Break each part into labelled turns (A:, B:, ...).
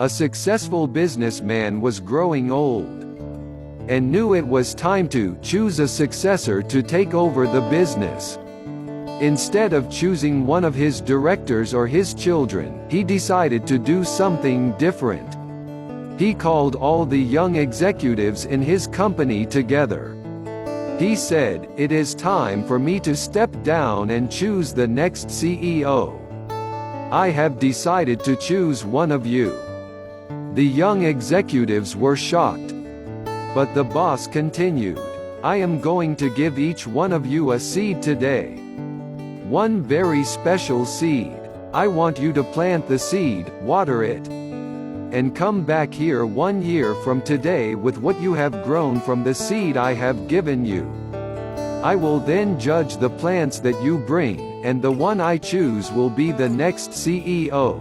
A: A successful businessman was growing old and knew it was time to choose a successor to take over the business. Instead of choosing one of his directors or his children, he decided to do something different. He called all the young executives in his company together. He said, "It is time for me to step down and choose the next CEO. I have decided to choose one of you." The young executives were shocked. But the boss continued, "I am going to give each one of you a seed today. One very special seed. I want you to plant the seed, water it, and come back here 1 year from today with what you have grown from the seed I have given you. I will then judge the plants that you bring, and the one I choose will be the next CEO."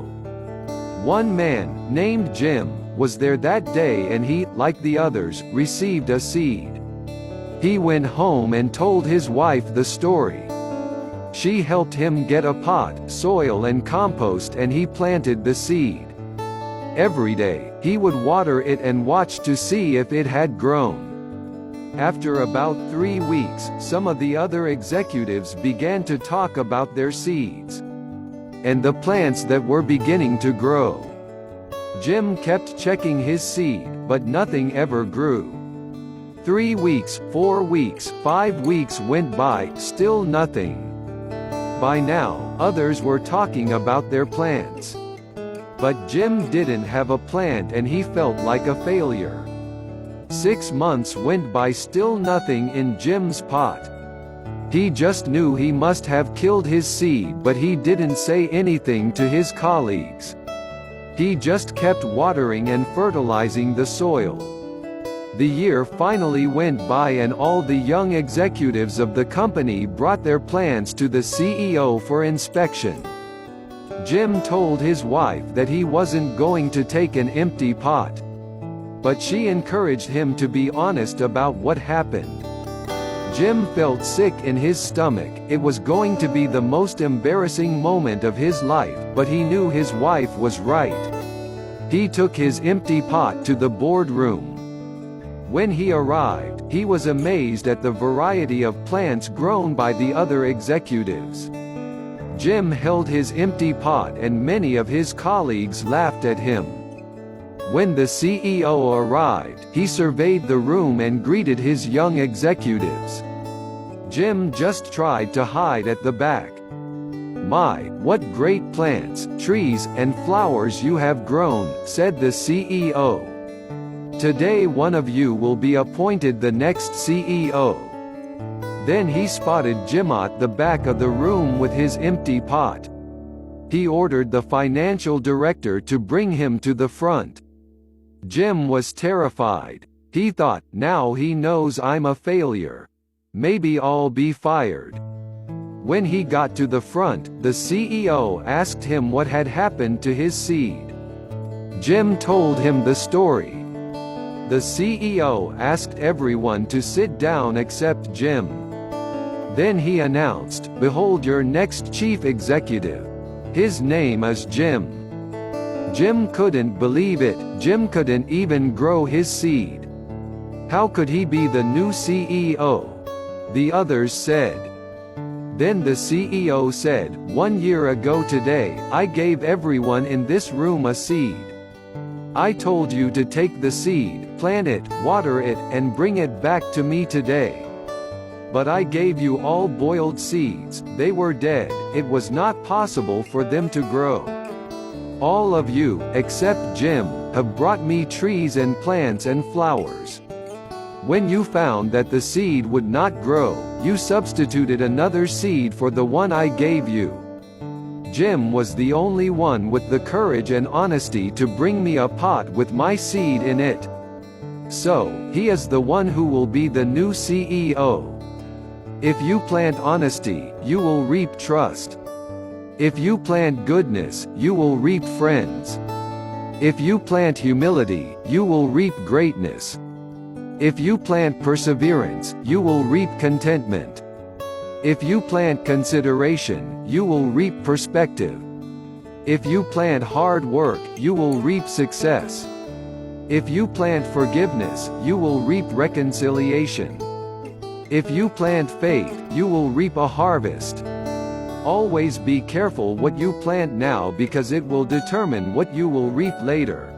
A: One man, named Jim, was there that day, and he, like the others, received a seed. He went home and told his wife the story. She helped him get a pot, soil and compost, and he planted the seed. Every day, he would water it and watch to see if it had grown. After about 3 weeks, some of the other executives began to talk about their seeds and the plants that were beginning to grow. Jim kept checking his seed, but nothing ever grew. 3 weeks, 4 weeks, 5 weeks went by, still nothing. By now, others were talking about their plants. But Jim didn't have a plant, and he felt like a failure. 6 months went by, still nothing in Jim's pot. He just knew he must have killed his seed, but he didn't say anything to his colleagues. He just kept watering and fertilizing the soil. The year finally went by, and all the young executives of the company brought their plans to the CEO for inspection. Jim told his wife that he wasn't going to take an empty pot. But she encouraged him to be honest about what happened. Jim felt sick in his stomach. It was going to be the most embarrassing moment of his life, but he knew his wife was right. He took his empty pot to the boardroom. When he arrived, he was amazed at the variety of plants grown by the other executives. Jim held his empty pot, and many of his colleagues laughed at him. When the CEO arrived, he surveyed the room and greeted his young executives. Jim just tried to hide at the back. "My, what great plants, trees, and flowers you have grown," said the CEO. "Today one of you will be appointed the next CEO." Then he spotted Jim at the back of the room with his empty pot. He ordered the financial director to bring him to the front. Jim was terrified. He thought, "Now he knows I'm a failure. Maybe I'll be fired." When he got to the front, the CEO asked him what had happened to his seed. Jim told him the story. The CEO asked everyone to sit down except Jim. Then he announced, "Behold your next chief executive. His name is Jim." Jim couldn't believe it. Jim couldn't even grow his seed. How could he be the new CEO? The others said. Then the CEO said, "1 year ago today, I gave everyone in this room a seed. I told you to take the seed, plant it, water it, and bring it back to me today. But I gave you all boiled seeds, they were dead, it was not possible for them to grow. All of you, except Jim, have brought me trees and plants and flowers. When you found that the seed would not grow, you substituted another seed for the one I gave you." Jim was the only one with the courage and honesty to bring me a pot with my seed in it. So, he is the one who will be the new CEO. If you plant honesty, you will reap trust. If you plant goodness, you will reap friends. If you plant humility, you will reap greatness. If you plant perseverance, you will reap contentment. If you plant consideration, you will reap perspective. If you plant hard work, you will reap success. If you plant forgiveness, you will reap reconciliation. If you plant faith, you will reap a harvest. Always be careful what you plant now because it will determine what you will reap later.